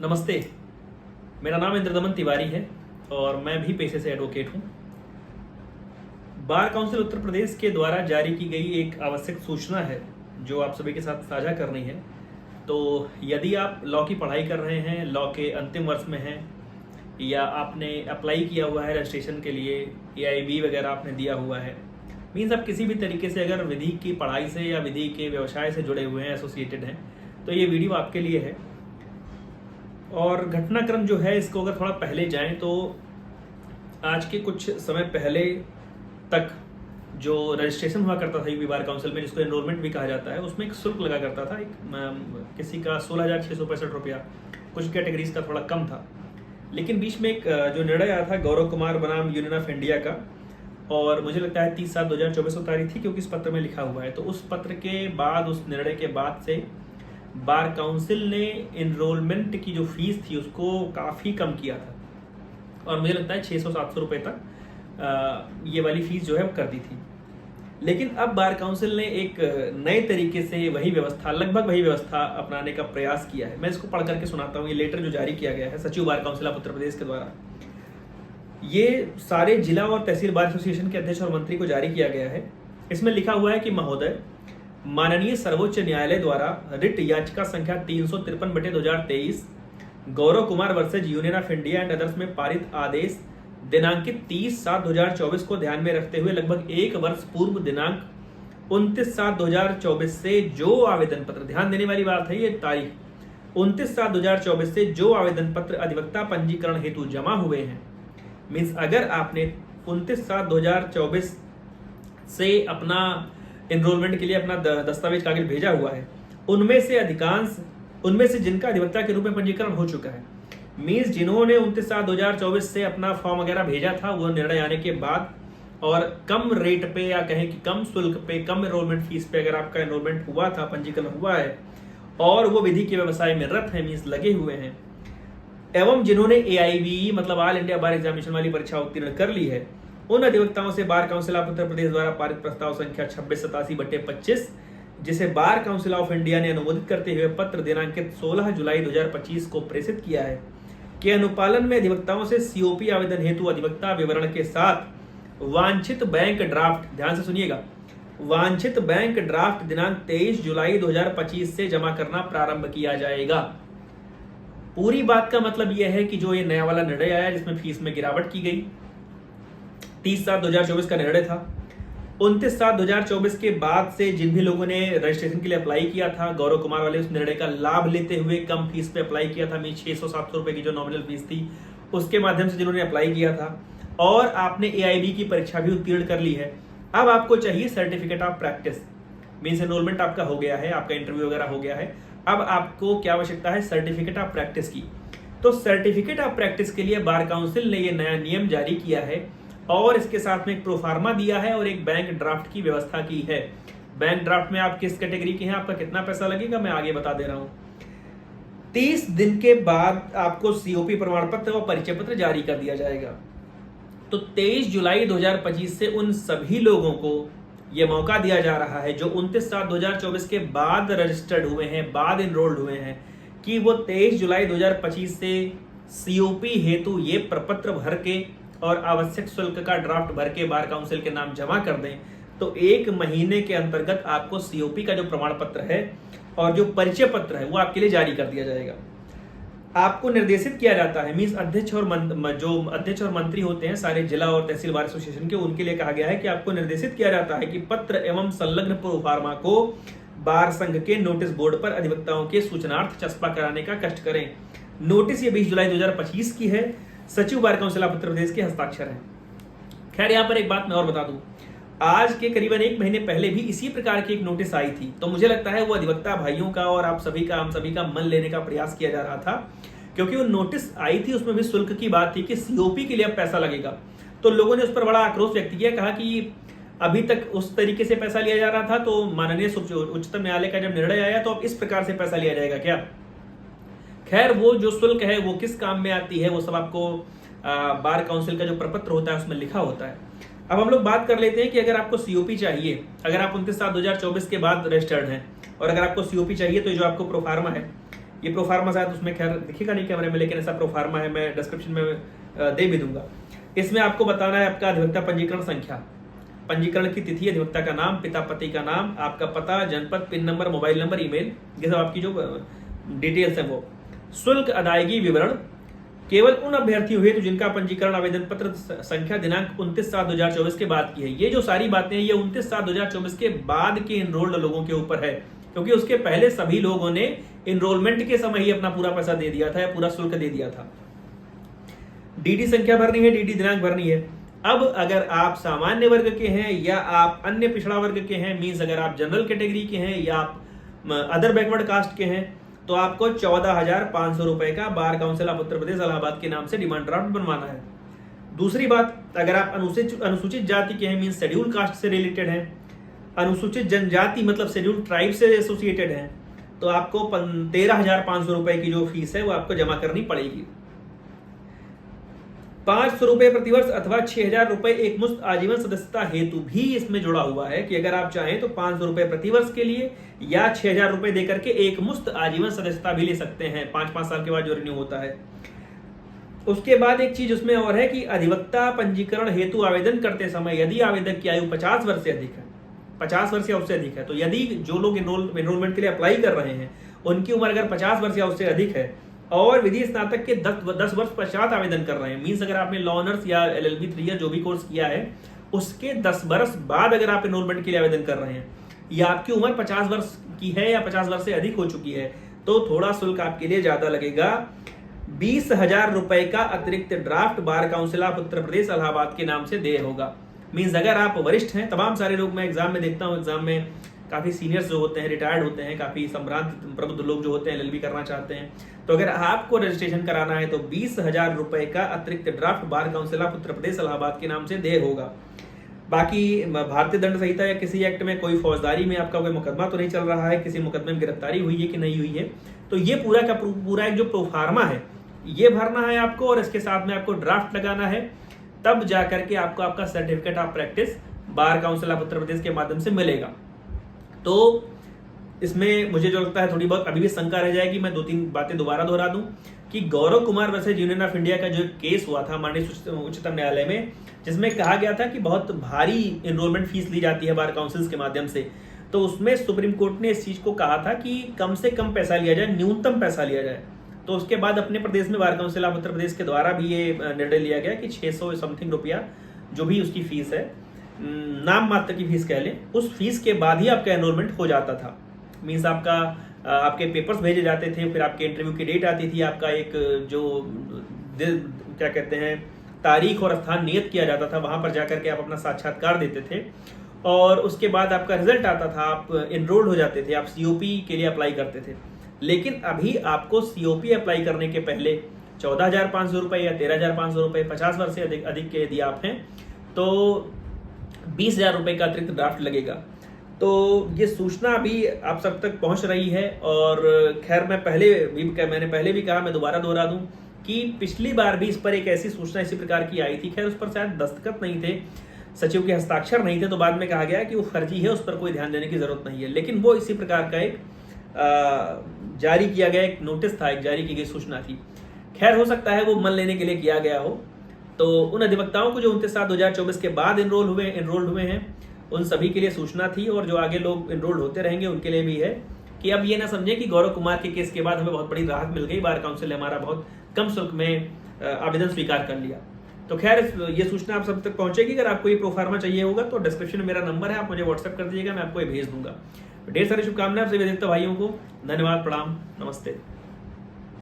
नमस्ते। मेरा नाम इंद्रदमन तिवारी है और मैं भी पेशे से एडवोकेट हूँ। बार काउंसिल उत्तर प्रदेश के द्वारा जारी की गई एक आवश्यक सूचना है जो आप सभी के साथ साझा करनी है। तो यदि आप लॉ की पढ़ाई कर रहे हैं, लॉ के अंतिम वर्ष में हैं, या आपने अप्लाई किया हुआ है रजिस्ट्रेशन के लिए, AIB वगैरह आपने दिया हुआ है, मीन्स आप किसी भी तरीके से अगर विधि की पढ़ाई से या विधि के व्यवसाय से जुड़े हुए हैं, एसोसिएटेड हैं, तो ये वीडियो आपके लिए है। और घटनाक्रम जो है, इसको अगर थोड़ा पहले जाएं तो आज के कुछ समय पहले तक जो रजिस्ट्रेशन हुआ करता था यूपी बार काउंसिल में, जिसको एनरोलमेंट भी कहा जाता है, उसमें एक शुल्क लगा करता था। किसी का 16,665 रुपया, कुछ कैटेगरीज का थोड़ा कम था। लेकिन बीच में एक जो निर्णय आया था गौरव कुमार बनाम यूनियन ऑफ इंडिया का, और मुझे लगता है 30/7/2024 को तारीख थी, क्योंकि इस पत्र में लिखा हुआ है। तो उस पत्र के बाद, उस निर्णय के बाद से बार काउंसिल ने एनरोलमेंट की जो फीस थी उसको काफ़ी कम किया था, और मुझे लगता है 600-700 रुपये तक ये वाली फीस जो है वो कर दी थी। लेकिन अब बार काउंसिल ने एक नए तरीके से वही व्यवस्था, लगभग वही व्यवस्था अपनाने का प्रयास किया है। मैं इसको पढ़ करके सुनाता हूँ। ये लेटर जो जारी किया गया है सचिव बार काउंसिल ऑफ उत्तर प्रदेश के द्वारा, ये सारे जिला और तहसील बार एसोसिएशन के अध्यक्ष और मंत्री को जारी किया गया है। इसमें लिखा हुआ है कि महोदय, माननीय सर्वोच्च न्यायालय द्वारा रिट याचिका संख्या 353/2023 Gaurav Kumar versus Union of India and others में पारित आदेश दिनांकित 30/7/2024 को ध्यान में रखते हुए लगभग एक वर्ष पूर्व दिनांक 29/7/2024 से जो आवेदन पत्र, ध्यान देने वाली बात है ये तारीख, 29/7/2024 से जो आवेदन पत्र अधिवक्ता पंजीकरण हेतु जमा हुए हैं, मीन्स अगर आपने 29/7/2024 से अपना एनरोलमेंट के लिए अपना दस्तावेज कागज भेजा हुआ है, उनमें से जिनका अधिवक्ता के रूप में पंजीकरण हो चुका है, मीन्स जिन्होंने 29/7/2024 से अपना फॉर्म वगैरह भेजा था, वो निर्णय आने के बाद और कम रेट पे, या कहें कि कम शुल्क पे, कम एनरोलमेंट फीस पे अगर आपका एनरोलमेंट हुआ था, पंजीकरण हुआ है, और वो विधि के व्यवसाय में रत है, मीन्स लगे हुए हैं, एवं जिन्होंने AIB मतलब ऑल इंडिया बार एग्जामिनेशन वाली परीक्षा उत्तीर्ण कर ली है, उन अधिवक्ताओं से बार काउंसिल ऑफ उत्तर प्रदेश द्वारा पारित प्रस्ताव संख्या 2687/25, जिसे बार काउंसिल ऑफ इंडिया ने अनुमोदित करते हुए पत्र दिनांकित 16 जुलाई 2025 को प्रेषित किया है, के अनुपालन में अधिवक्ताओं से COP आवेदन हेतु अधिवक्ता विवरण के साथ वांछित बैंक ड्राफ्ट, ध्यान से सुनिएगा, वांछित बैंक ड्राफ्ट दिनांक 23 जुलाई 2025 से जमा करना प्रारंभ किया जाएगा। पूरी बात का मतलब यह है कि जो ये नया वाला निर्णय आया जिसमें फीस में गिरावट की गई, 30/7/2024 का निर्णय था, 29/7/2024 के बाद से जिन भी लोगों ने रजिस्ट्रेशन के लिए अप्लाई किया था, गौरव कुमार वाले उस निर्णय का लाभ लेते हुए कम फीस पे अप्लाई किया था, 600-700 रुपए की जो नॉमिनल फीस थी उसके माध्यम से जिन्होंने अप्लाई किया था, और आपने AIB की परीक्षा भी उत्तीर्ण कर ली है, अब आपको चाहिए certificate of practice, means enrolment आपका हो गया है, आपका इंटरव्यू वगैरह हो गया है, अब आपको क्या आवश्यकता है, सर्टिफिकेट ऑफ प्रैक्टिस की। तो सर्टिफिकेट ऑफ प्रैक्टिस के लिए बार काउंसिल ने ये नया नियम जारी किया है, और इसके साथ में एक प्रोफार्मा दिया है और एक बैंक ड्राफ्ट की व्यवस्था की है। बैंक ड्राफ्ट में आप किस कैटेगरी के हैं, आपका कितना पैसा लगेगा, मैं आगे बता दे रहा हूं। 30 दिन के बाद आपको COP प्रमाण पत्र और परिचय पत्र जारी कर दिया जाएगा। तो 23 जुलाई 2025 से उन सभी लोगों को यह मौका दिया जा रहा है जो 29/7/2024 के बाद रजिस्टर्ड हुए हैं, बाद एनरोल्ड हुए हैं, कि वो 23 जुलाई 2025 से COP हेतु ये प्रपत्र भर के और आवश्यक शुल्क का ड्राफ्ट भर के बार काउंसिल के नाम जमा कर दें। तो एक महीने के अंतर्गत आपको COP का जो प्रमाण पत्र है और जो परिचय पत्र है वो आपके लिए जारी कर दिया जाएगा। आपको निर्देशित किया जाता है, मीन्स अध्यक्ष और मंत्री होते हैं सारे जिला और तहसील बार एसोसिएशन के, उनके लिए कहा गया है कि आपको निर्देशित किया जाता है कि पत्र एवं संलग्न प्रोफार्मा को बार संघ के नोटिस बोर्ड पर अधिवक्ताओं के सूचनार्थ चस्पा कराने का कष्ट करें। नोटिस ये 20 जुलाई 2025 की है, सचिव बार काउंसिल ऑफ उत्तर प्रदेश के हस्ताक्षर हैं। खैर, यहाँ पर एक बात मैं और बता दूं, आज के करीबन एक महीने पहले भी इसी प्रकार की एक नोटिस आई थी, तो मुझे लगता है वो अधिवक्ता भाइयों का और हम सभी का मन लेने का प्रयास किया जा रहा था, क्योंकि वो नोटिस आई थी, उसमें भी शुल्क की बात थी कि COP के लिए अब पैसा लगेगा। तो लोगों ने उस पर बड़ा आक्रोश व्यक्त किया, कहा कि अभी तक उस तरीके से पैसा लिया जा रहा था, तो माननीय उच्चतम न्यायालय का जब निर्णय आया तो अब इस प्रकार से पैसा लिया जाएगा क्या। खैर, वो जो शुल्क है वो किस काम में आती है वो सब आपको बार काउंसिल का जो प्रपत्र होता है उसमें लिखा होता है। अब हम लोग बात कर लेते हैं कि अगर आपको COP चाहिए, अगर आप 29/7/2024 के बाद रजिस्टर्ड हैं, और अगर आपको COP चाहिए तो जो आपको प्रोफार्मा है, ये प्रोफार्मा शायद उसमें खैर दिखेगा नहीं कैमरे में, लेकिन ऐसा प्रोफार्मा है, मैं डिस्क्रिप्शन में दे भी दूंगा। इसमें आपको बताना है आपका अधिवक्ता पंजीकरण संख्या, पंजीकरण की तिथि, अधिवक्ता का नाम, पिता पति का नाम, आपका पता, जनपद, pin number, mobile number, email, ये सब आपकी जो डिटेल्स है वो। शुल्क अदायगी विवरण केवल उन अभ्यर्थियों हेतु जिनका पंजीकरण आवेदन पत्र संख्या दिनांक 29/7/2024 के बाद की है। ये जो सारी बातें हैं ये 29/7/2024 के बाद के इनरोल्ड लोगों के ऊपर है, क्योंकि उसके पहले सभी लोगों ने इनरोलमेंट के समय ही अपना पूरा पैसा दे दिया था, पूरा शुल्क दे दिया था। डीडी संख्या भरनी है, डीडी दिनांक भरनी है। अब अगर आप सामान्य वर्ग के हैं या आप अन्य पिछड़ा वर्ग के हैं, मीन्स अगर आप जनरल कैटेगरी के हैं या आप अदर बैकवर्ड कास्ट के हैं, तो आपको 14,500 रुपए का बार काउंसिल ऑफ उत्तर प्रदेश इलाहाबाद के नाम से डिमांड ड्राफ्ट बनवाना है। दूसरी बात, अगर आप अनुसूचित जाति के हैं, मीन्स शेड्यूल कास्ट से रिलेटेड हैं, अनुसूचित जनजाति मतलब शेड्यूल ट्राइब से एसोसिएटेड हैं, तो आपको 13,500 रुपए की जो फीस है वो आपको जमा करनी पड़ेगी। 500 रुपए प्रतिवर्ष अथवा 6,000 रुपए एक मुश्त आजीवन सदस्यता हेतु भी इसमें जुड़ा हुआ है कि अगर आप चाहें तो 500 रुपए प्रतिवर्ष के लिए या 6,000 रुपए देकर के एक मुश्त आजीवन सदस्यता भी ले सकते हैं, 5-5 साल के बाद जो रिन्यू होता है। उसके बाद एक चीज उसमें और है कि अधिवक्ता पंजीकरण हेतु आवेदन करते समय यदि आवेदक की आयु 50 वर्ष से अधिक है, 50 वर्ष या उससे अधिक है, तो यदि जो लोग एनरोलमेंट के लिए अप्लाई कर रहे हैं उनकी उम्र अगर 50 वर्ष या उससे अधिक है और विधि स्नातक के 10 वर्ष पश्चात आवेदन कर रहे हैं, मीन्स अगर आपने लॉ ऑनर्स या LLB 3 ईयर जो भी कोर्स किया है उसके 10 वर्ष बाद अगर आप एनरोलमेंट के लिए आवेदन कर रहे हैं या आपकी उम्र 50 वर्ष की है या 50 वर्ष से अधिक हो चुकी है, तो थोड़ा शुल्क आपके लिए ज्यादा लगेगा। 20,000 रुपए का अतिरिक्त draft bar council of Uttar प्रदेश इलाहाबाद के नाम से देय होगा। मीन्स अगर आप वरिष्ठ हैं, तमाम सारे लोग मैं एग्जाम में देखता हूँ, एग्जाम में काफी सीनियर्स जो होते हैं, रिटायर्ड होते हैं, काफी संभ्रांत प्रबुद्ध लोग जो होते हैं, LLB करना चाहते हैं, तो अगर आपको रजिस्ट्रेशन कराना है तो 20,000 रुपए का अतिरिक्त draft bar council of Uttar प्रदेश इलाहाबाद के नाम से देय होगा। बाकी भारतीय दंड संहिता या किसी एक्ट में कोई फौजदारी में आपका कोई मुकदमा तो नहीं चल रहा है, किसी मुकदमे में गिरफ्तारी हुई है कि नहीं हुई है, तो ये पूरा का पूरा एक जो प्रोफार्मा है ये भरना है आपको और इसके साथ में आपको ड्राफ्ट लगाना है, तब जाकर के आपको आपका certificate of practice bar council of Uttar Pradesh के माध्यम से मिलेगा। तो इसमें मुझे जो लगता है थोड़ी बहुत अभी भी शंका रह जाएगी, मैं 2-3 बातें दोबारा दोहरा दूं कि Gaurav Kumar versus Union of India का जो केस हुआ था माननीय उच्चतम न्यायालय में, जिसमें कहा गया था कि बहुत भारी एनरोलमेंट फीस ली जाती है बार काउंसिल्स के माध्यम से, तो उसमें सुप्रीम कोर्ट ने इस चीज को कहा था कि कम से कम पैसा लिया जाए, न्यूनतम पैसा लिया जाए। तो उसके बाद अपने प्रदेश में बार काउंसिल ऑफ उत्तर प्रदेश के द्वारा भी ये निर्णय लिया गया कि 600 समथिंग रुपया जो भी उसकी फीस है, नाम मात्र की फीस कह लें, उस फीस के बाद ही आपका एनरोलमेंट हो जाता था। मीन्स आपके पेपर्स भेजे जाते थे, फिर आपके इंटरव्यू की डेट आती थी, आपका एक जो क्या कहते हैं तारीख और स्थान नियत किया जाता था, वहां पर जाकर के आप अपना साक्षात्कार देते थे और उसके बाद आपका रिजल्ट आता था, आप एनरोल्ड हो जाते थे, आप COP के लिए अप्लाई करते थे। लेकिन अभी आपको COP अप्लाई करने के पहले 14,500 रुपए या 13,500 रुपए, 50 वर्ष से अधिक के यदि आप हैं तो 20,000 रुपए का अतिरिक्त ड्राफ्ट लगेगा। तो ये सूचना अभी आप सब तक पहुंच रही है और खैर मैंने पहले भी कहा, मैं दोबारा दोहरा दूं कि पिछली बार भी इस पर एक ऐसी सूचना इसी प्रकार की आई थी, खैर उस पर शायद दस्तखत नहीं थे, सचिव के हस्ताक्षर नहीं थे, तो बाद में कहा गया कि वो फर्जी है, उस पर कोई ध्यान देने की जरूरत नहीं है। लेकिन वो इसी प्रकार का एक जारी किया गया एक नोटिस था, एक जारी की गई सूचना थी। खैर हो सकता है वो मन लेने के लिए किया गया हो। तो उन अधिवक्ताओं को जो 29/7/2024 के बाद एनरोल्ड हुए हैं उन सभी के लिए सूचना थी, और जो आगे लोग एनरोल्ड होते रहेंगे उनके लिए भी है कि अब ये ना समझे कि गौरव कुमार के केस के बाद हमें बहुत बड़ी राहत मिल गई, बार काउंसिल ने हमारा बहुत कम शुल्क में आवेदन स्वीकार कर लिया। तो खैर ये सूचना आप सब तक पहुंचेगी। अगर आपको ये प्रोफार्मा चाहिए होगा तो डिस्क्रिप्शन में मेरा नंबर है, आप मुझे व्हाट्सएप कर दीजिएगा, मैं आपको ये भेज दूंगा। ढेर सारी शुभकामनाएं आप सभी अधिवक्ता भाइयों को। धन्यवाद, प्रणाम, नमस्ते।